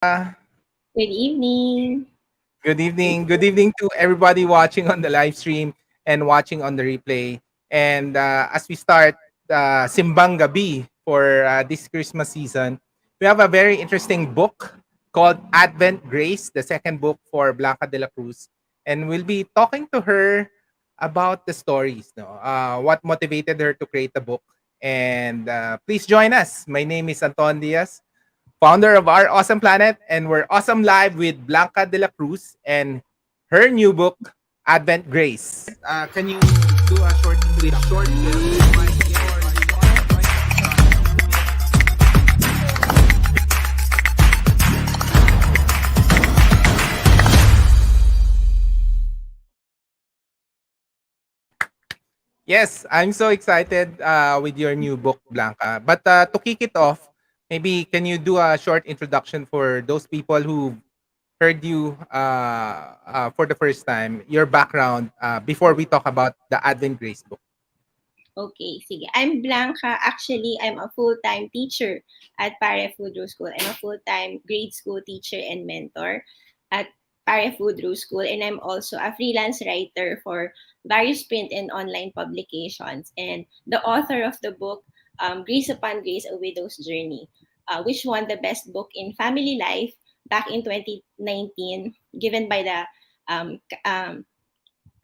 Good evening. Good evening. Good evening to everybody watching on the live stream and watching on the replay. And as we start Simbang Gabi for this Christmas season, we have a very interesting book called Advent Grace, the second book for Blanca Dela Cruz. And we'll be talking to her about the stories, no? What motivated her to create the book. And please join us. My name is Anton Diaz, founder of Our Awesome Planet, and we're awesome live with Blanca de la Cruz and her new book, Advent Grace. Can you do a short introduction? Yes, I'm so excited with your new book, Blanca. But to kick it off, maybe can you do a short introduction for those people who heard you for the first time, your background, before we talk about the Advent Grace book? Okay, sige. I'm Blanca. Actually, I'm a full-time teacher at Pare Foodro School. I'm a full-time grade school teacher and mentor at Pare Foodro School. And I'm also a freelance writer for various print and online publications. And the author of the book, Grace Upon Grace, A Widow's Journey, which won the best book in family life back in 2019, given by the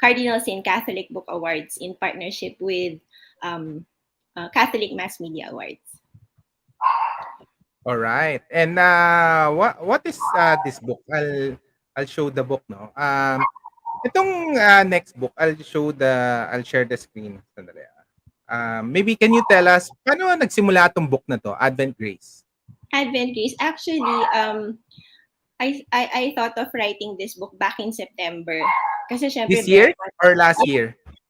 Cardinal Sin Catholic Book Awards in partnership with um, Catholic Mass Media Awards. All right. And what is this book? I'll show the book, no. Itong next book, I'll share the screen. Sandali. Maybe can you tell us paano nagsimula tong book na to, Advent Grace? Advent Grace, actually, I thought of writing this book back in September. Kasi syempre, This year very or last yeah, year?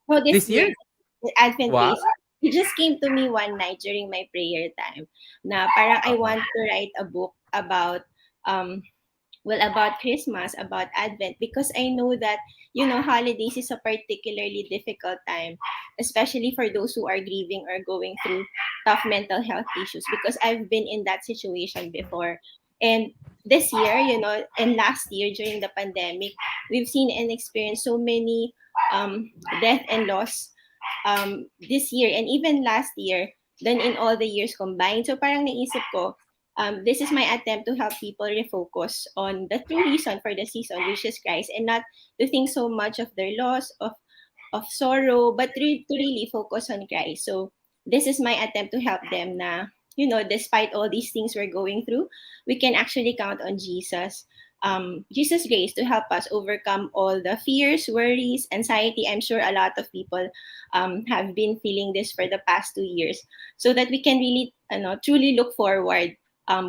no, this This year, year? the Advent Wow. Grace. It just came to me one night during my prayer time na parang I Uh-huh. want to write a book about um, about Christmas, about Advent, because I know that, holidays is a particularly difficult time, especially for those who are grieving or going through tough mental health issues, because I've been in that situation before. And this year, and last year during the pandemic, we've seen and experienced so many death and loss this year and even last year than in all the years combined. So parang naisip ko, this is my attempt to help people refocus on the true reason for the season, which is Christ, and not to think so much of their loss, of sorrow, but to really focus on Christ. So this is my attempt to help them na, despite all these things we're going through, we can actually count on Jesus' grace to help us overcome all the fears, worries, anxiety. I'm sure a lot of people have been feeling this for the past 2 years, so that we can really, truly look forward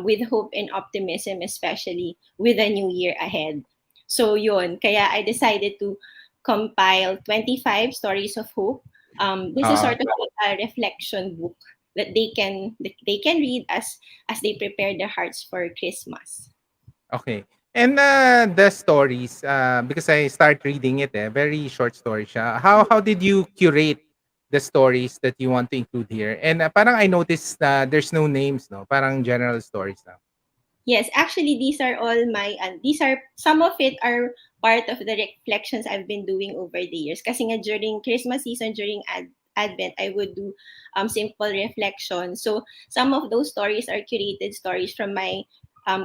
with hope and optimism, especially with the new year ahead. So yun, kaya I decided to compile 25 stories of hope. This is Uh, sort of a reflection book that they can read as they prepare their hearts for Christmas. okay. And the stories, because I start reading it, very short story siya. How did you curate the stories that you want to include here? And parang I noticed there's no names, no? Parang general stories na. Yes, actually, these are all these are, some of it are part of the reflections I've been doing over the years. Kasi nga during Christmas season, during Advent, I would do simple reflection. So some of those stories are curated stories from my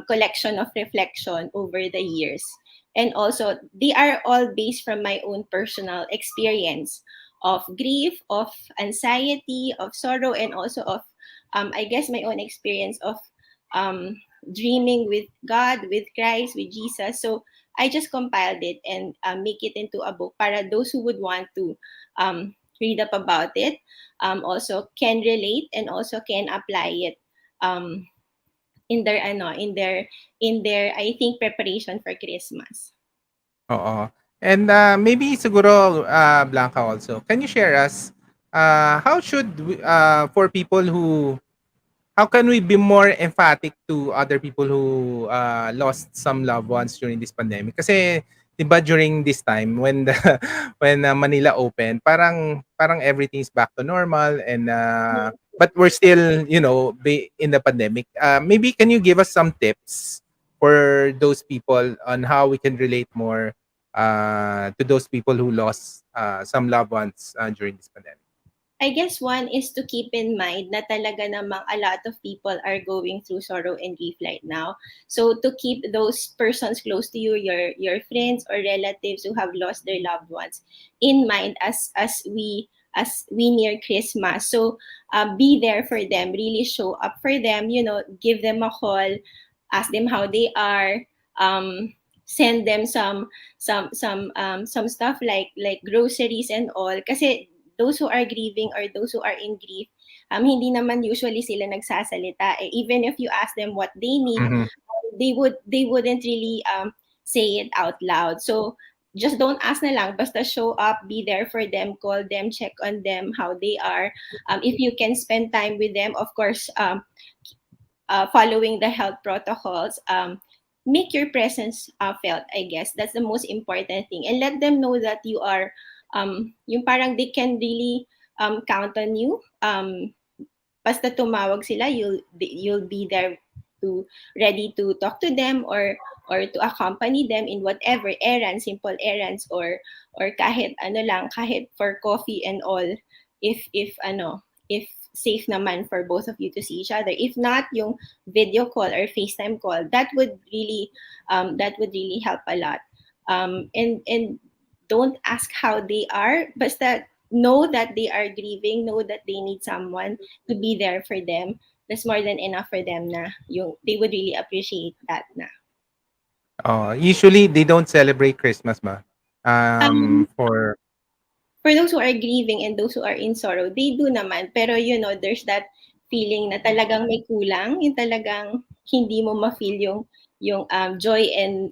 collection of reflection over the years. And also, they are all based from my own personal experience of grief, of anxiety, of sorrow, and also of, I guess, my own experience of um, dreaming with God, with Christ, with Jesus. So I just compiled it and make it into a book para those who would want to read up about it also can relate and also can apply it um, in their in their I think preparation for Christmas. Oo. And maybe siguro Blanca also. Can you share us how should for people who how can we be more emphatic to other people who lost some loved ones during this pandemic? Kasi 'di ba during this time when the when Manila opened, parang everything is back to normal and but we're still, in the pandemic. Maybe can you give us some tips for those people on how we can relate more to those people who lost some loved ones during this pandemic? I guess one is to keep in mind na talaga namang a lot of people are going through sorrow and grief right now. So to keep those persons close to you, your friends or relatives who have lost their loved ones, in mind as we near Christmas. So be there for them, really show up for them. Give them a call, ask them how they are. Send them some stuff like groceries and all. Kasi those who are grieving or those who are in grief, hindi naman usually sila nagsasalita. Even if you ask them what they need, Mhm. they wouldn't really say it out loud. So just don't ask na lang, basta show up, be there for them, call them, check on them, how they are. If you can spend time with them, of course, following the health protocols, make your presence felt. I guess that's the most important thing, and let them know that you are, yung parang they can really count on you. Basta tumawag sila, you'll be there to ready to talk to them, or to accompany them in whatever errands, simple errands, or kahit ano lang, kahit for coffee and all, if safe naman for both of you to see each other. If not, yung video call or FaceTime call, that would really help a lot. And don't ask how they are, basta know that they are grieving, know that they need someone to be there for them. That's more than enough for them na yung they would really appreciate that na. Usually they don't celebrate Christmas ba? Um, For for those who are grieving and those who are in sorrow, they do naman. Pero there's that feeling na talagang may kulang, yung talagang hindi mo ma-feel yung joy and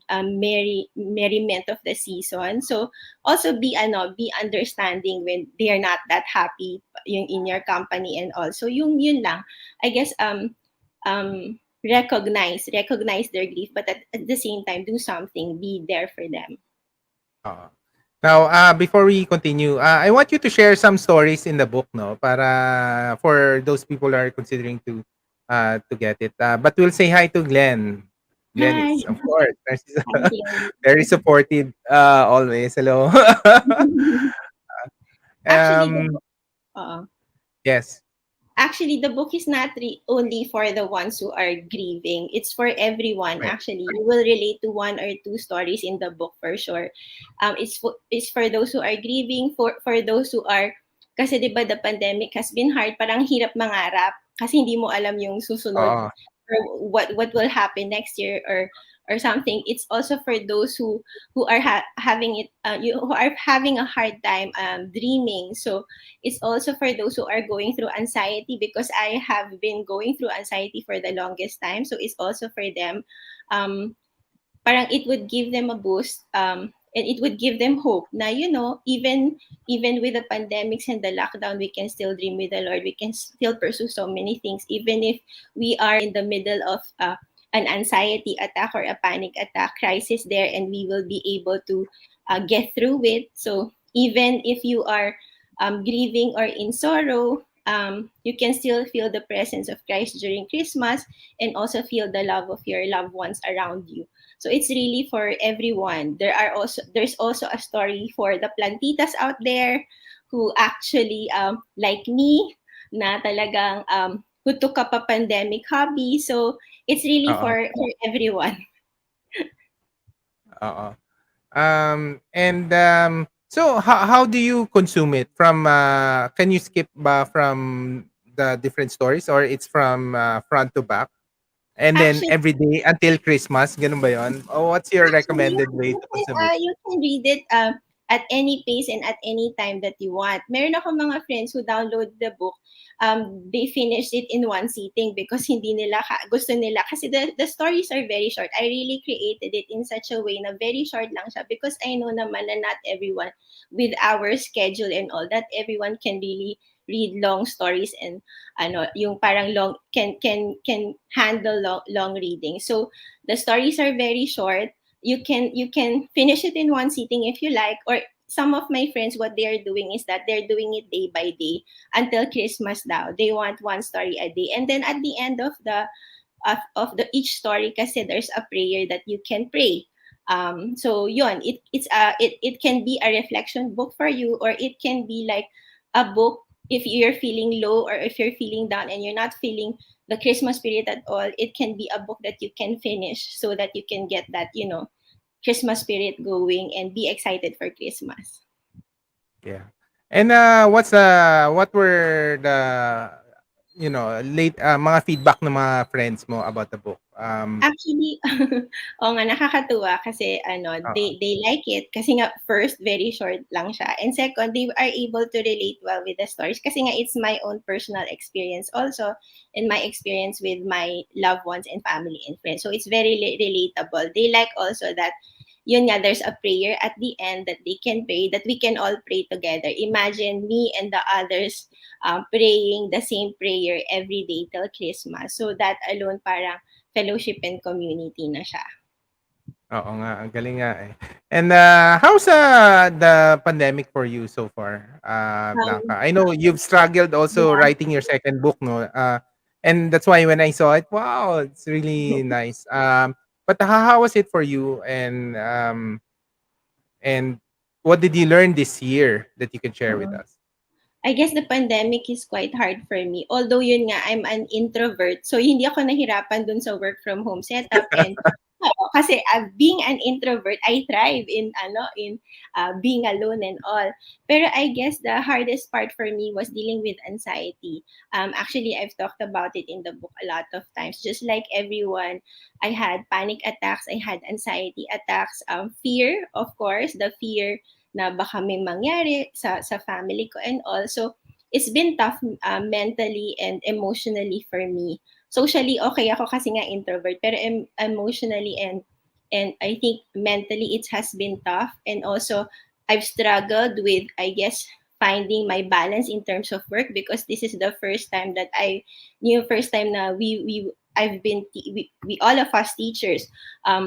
merriment of the season. So also be understanding when they are not that happy yung in your company, and also yung yun lang. I guess recognize their grief, but at the same time do something, be there for them. uh, now, before we continue, I want you to share some stories in the book, no, para for those people who are considering to get it. But we'll say hi to Glenn. Glenn Hi. is, of course, Hi, Glenn. very supportive always. Hello. Actually, the um, book, uh, yes. actually, the book is not only for the ones who are grieving. It's for everyone. Right. Actually, you will relate to one or two stories in the book for sure. It's for those who are grieving, for those who are, kasi 'di ba the pandemic has been hard. Parang hirap mangarap kasi hindi mo alam yung susunod, Oo. or what will happen next year, or something. It's also for those who are who are having a hard time dreaming. So it's also for those who are going through anxiety, because I have been going through anxiety for the longest time. So it's also for them. Um, Parang it would give them a boost, and it would give them hope na even with the pandemics and the lockdown, we can still dream with the Lord, we can still pursue so many things, even if we are in the middle of an anxiety attack or a panic attack crisis there, and we will be able to get through it. So even if you are grieving or in sorrow, you can still feel the presence of Christ during Christmas, and also feel the love of your loved ones around you. So it's really for everyone. There's also a story for the plantitas out there who actually, like me, na talagang who took up a pandemic hobby. So it's really Oo. for everyone. Oo. So how do you consume it? From can you skip ba from the different stories, or it's from front to back? And then Actually, every day until Christmas, ganun ba 'yon? Oh, what's your Actually, recommended way to consume it? you can read it at any pace and at any time that you want. Meron akong mga friends who download the book. They finished it in one sitting because hindi nila gusto nila. Kasi the stories are very short. I really created it in such a way na very short lang siya, because I know naman na not everyone, with our schedule and all, that everyone can really read long stories, and yung parang long can handle long reading. So the stories are very short. You can finish it in one sitting if you like, or some of my friends, what they are doing is that they're doing it day by day until Christmas now. They want one story a day, and then at the end of of the each story kasi there's a prayer that you can pray. So yun, it can be a reflection book for you, or it can be like a book if you're feeling low or if you're feeling down and you're not feeling the Christmas spirit at all. It can be a book that you can finish so that you can get that, Christmas spirit going and be excited for Christmas. Yeah. And what were the late mga feedback ng mga friends mo about the book? Actually, oo nga, nakakatuwa kasi Oo. they like it kasi nga first, very short lang siya. And second, they are able to relate well with the stories kasi nga it's my own personal experience also, and my experience with my loved ones and family and friends. So it's very relatable. They like also that yun nga, there's a prayer at the end that they can pray, that we can all pray together. Imagine me and the others praying the same prayer every day till Christmas. So that alone parang fellowship and community na siya. Oo nga, ang galing nga eh. And how's the pandemic for you so far, Blanca? Um, I know you've struggled also yeah. writing your second book, no? And that's why when I saw it, wow, it's really nice. But how was it for you? And what did you learn this year that you can share with us? I guess the pandemic is quite hard for me. Although yun nga, I'm an introvert. So hindi ako nahirapan dun sa work from home setup, and kasi being an introvert, I thrive in being alone and all. Pero I guess the hardest part for me was dealing with anxiety. Actually, I've talked about it in the book a lot of times. Just like everyone, I had panic attacks, I had anxiety attacks, fear, of course, the fear na baka may mangyari sa family ko and all. So, it's been tough mentally and emotionally for me. Socially, okay ako kasi nga introvert, pero emotionally and I think mentally it has been tough. And also, I've struggled with, I guess, finding my balance in terms of work, because this is the first time that first time na I've been, we all of us teachers,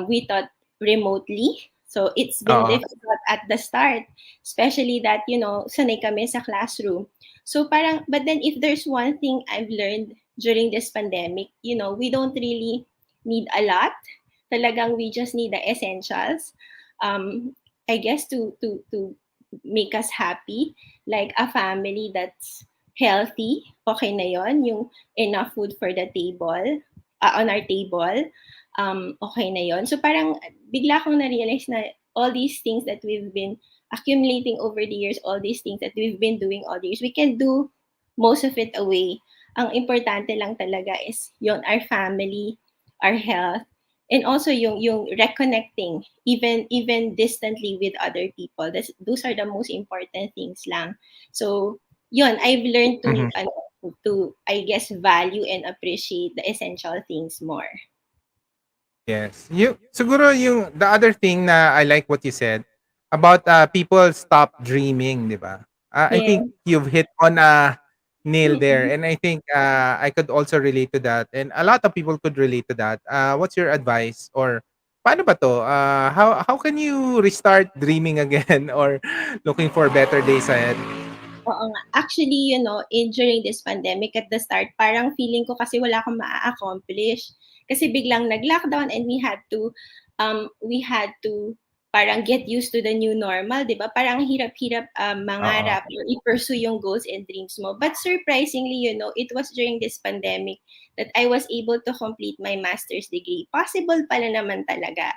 we taught remotely. So it's been Oo. difficult at the start, especially that, sanay kami sa classroom. So parang, but then if there's one thing I've learned during this pandemic, we don't really need a lot. Talagang we just need the essentials. I guess to make us happy, like a family that's healthy, okay na yon, yung enough food for the table, on our table, okay na yon. So parang bigla kong na-realize na all these things that we've been accumulating over the years, all these things that we've been doing all the years, we can do most of it away. Ang importante lang talaga is yung our family, our health, and also yung reconnecting even distantly with other people. Those are the most important things lang. So yun, I've learned Mhm. to I guess value and appreciate the essential things more. Yes. Siguro yung the other thing na I like what you said about people stop dreaming, 'di ba? I Yeah. think you've hit on a nail there, Mm-mm. and I think I could also relate to that, and a lot of people could relate to that. What's your advice, or paano ba to? How can you restart dreaming again or looking for better days ahead? Oo nga. Actually, during this pandemic at the start, parang feeling ko kasi wala akong maa-accomplish. Kasi biglang nag-lockdown and we had to parang get used to the new normal, 'di ba? Parang hirap-hirap Oo. mangarap or i-pursue yung goals and dreams mo. But surprisingly, it was during this pandemic that I was able to complete my master's degree. Possible pala naman talaga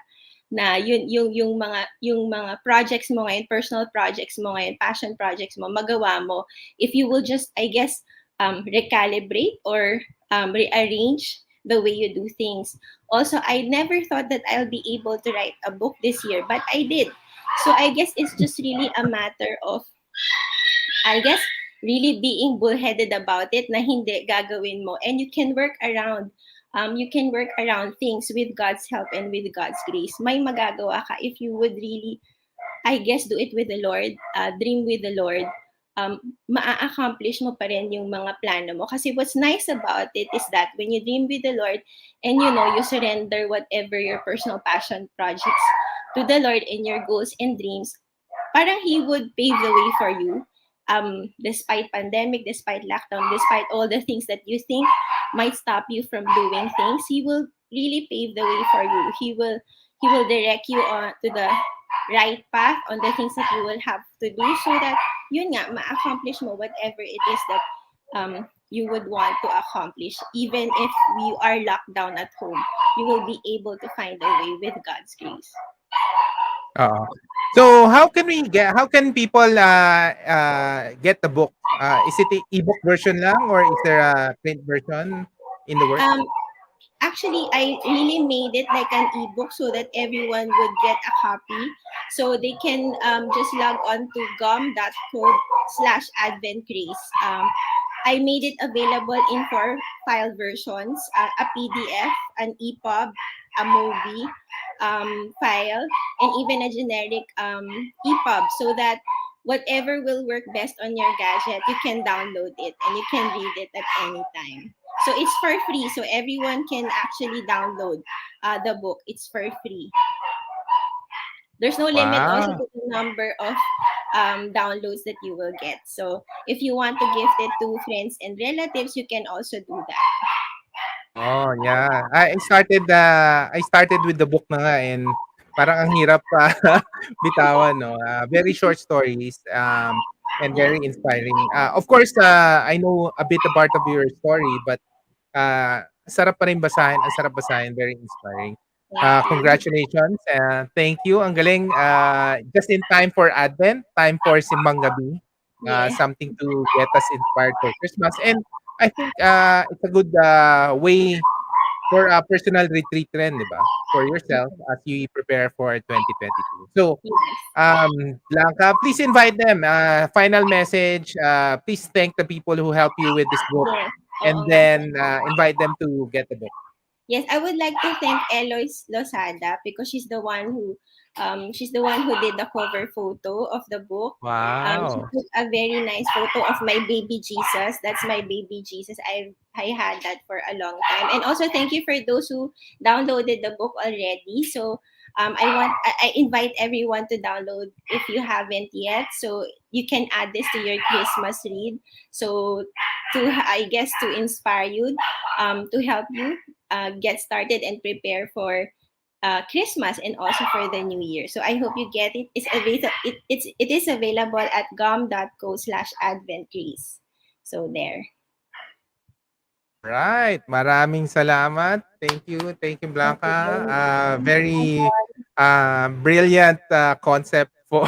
na yung mga projects mo ngayon, personal projects mo ngayon, passion projects mo, magawa mo if you will just, I guess, recalibrate or rearrange the way you do things. Also, I never thought that I'll be able to write a book this year, but I did. So I guess it's just really a matter of, I guess, really being bullheaded about it na hindi gagawin mo. And you can work around things with God's help and with God's grace. May magagawa ka if you would really, I guess, do it with the Lord, dream with the Lord. Maa-accomplish mo pa rin yung mga plano mo. Kasi what's nice about it is that when you dream with the Lord and you surrender whatever your personal passion projects to the Lord and your goals and dreams, parang He would pave the way for you. Despite pandemic, despite lockdown, despite all the things that you think might stop you from doing things, he will really pave the way for you. He will direct you on to the right path on the things that you will have to do, so that yun nga ma-accomplish mo whatever it is that you would want to accomplish. Even if you are locked down at home, you will be able to find a way with God's grace. Oo. So, how can people get the book? Is it a ebook version lang or is there a print version in the works? um Actually, I really made it like an ebook so that everyone would get a copy. So they can just log on to gum.code/adventgrace. I made it available in four file versions: a PDF, an EPUB, a movie file, and even a generic EPUB, so that whatever will work best on your gadget, you can download it and you can read it at any time. So it's for free. So everyone can actually download the book. It's for free. There's no limit also Wow. to the number of downloads that you will get. So if you want to gift it to friends and relatives, you can also do that. Oh, yeah. I started with the book na nga and parang ang hirap pa bitawan 'no. Very short stories, and Yeah, very inspiring. Of course, I know a bit about of your story, but sarap pa rin basahin, ang sarap basahin, very inspiring. thank you. Congratulations, thank you, ang galing, just in time for Advent, time for Simbang Gabi, Yeah, something to get us inspired for Christmas, and I think, it's a good, way for a personal retreat rin, 'di ba? For yourself as you prepare for 2022. So, yes, Blanca, please invite them, final message, please thank the people who help you with this book, yes. Oo and nga. then, invite them to get the book. Yes, I would like to thank Eloise Losada because she's the one who did the cover photo of the book. She Wow. took a very nice photo of my baby Jesus. That's my baby Jesus. I had that for a long time. And also thank you for those who downloaded the book already. So I invite everyone to download if you haven't yet. So you can add this to your Christmas read. So to I guess to inspire you, to help you get started and prepare for Christmas and also for the New Year. So I hope you get it. It is available at gum.co/adventgrease. So there. Alright, maraming salamat. Thank you, Thank you Blanca. very much. Very, brilliant, concept for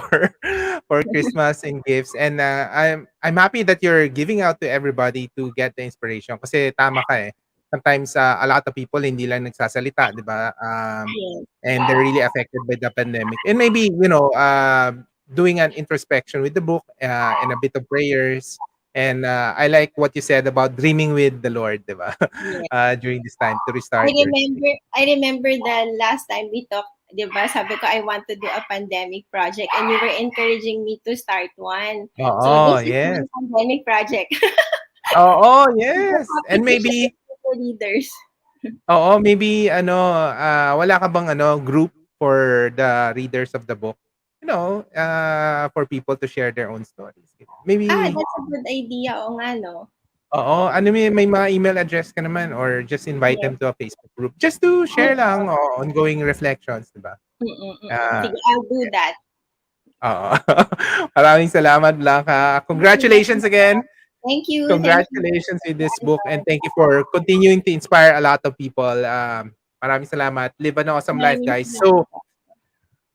for Christmas and gifts, and, I'm happy that you're giving out to everybody to get the inspiration kasi tama ka, eh. Sometimes, a lot of people hindi lang nagsasalita, 'di ba? Yes. And they're really affected by the pandemic. And maybe, doing an introspection with the book, and a bit of prayers. And I like what you said about dreaming with the Lord, 'di ba? Yes. During this time to I restart your dream. remember I remember the last time we talked, 'di ba? Sabi ko I want to do a pandemic project and you were encouraging me to start one. So Oo, this is my yes. pandemic project. Oo, The yes. And competition maybe for leaders. maybe wala ka bang group for the readers of the book? For people to share their own stories. Maybe That's a good idea. Oo nga, no? oo, may mga email address ka naman or just invite Yes. them to a Facebook group just to share lang ongoing reflections, 'di ba? Ah, Sige, I'll do that. oo. Maraming salamat, Blanca. Thank you very Congratulations much. again. Thank you. Thank you. Congratulations with this book and thank you for continuing to inspire a lot of people. Maraming salamat. Live an awesome life, Maraming guys. So, salamat.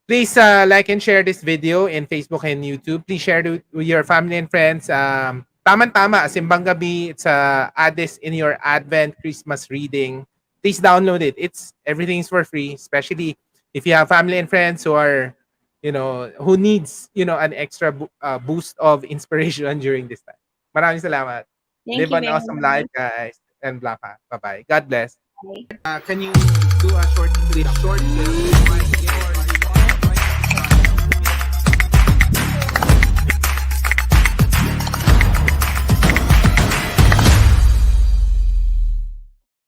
please like and share this video in Facebook and YouTube. Please share it with your family and friends. Tama, Simbang Gabi. It's add this in your Advent Christmas reading. Please download it. Everything's for free, especially if you have family and friends who are, who needs, an extra boost of inspiration during this time. Maraming salamat. Thank Live you an very awesome life, much. guys. And Blanca. Bye-bye. God bless. Bye. Can you do a short